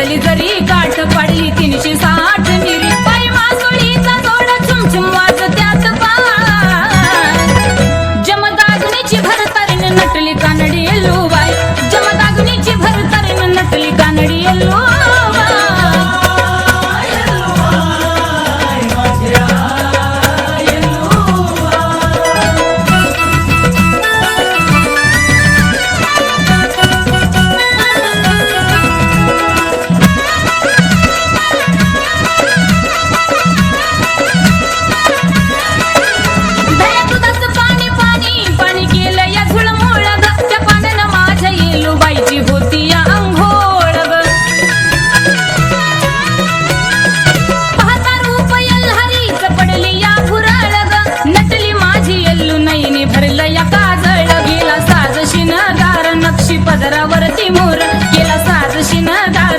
बसली जरी काठ पडली 360 मिरी पायी मासोळीचा जोड चुमचुम वाजत्यात पाय जमदाग्नीची भरतारीन नटली कानडी येल्लूबाई जमदाग्नीची भरतारीन नटली कानडी येल्लूबाई पदरावरती मोर केला साज शिनगार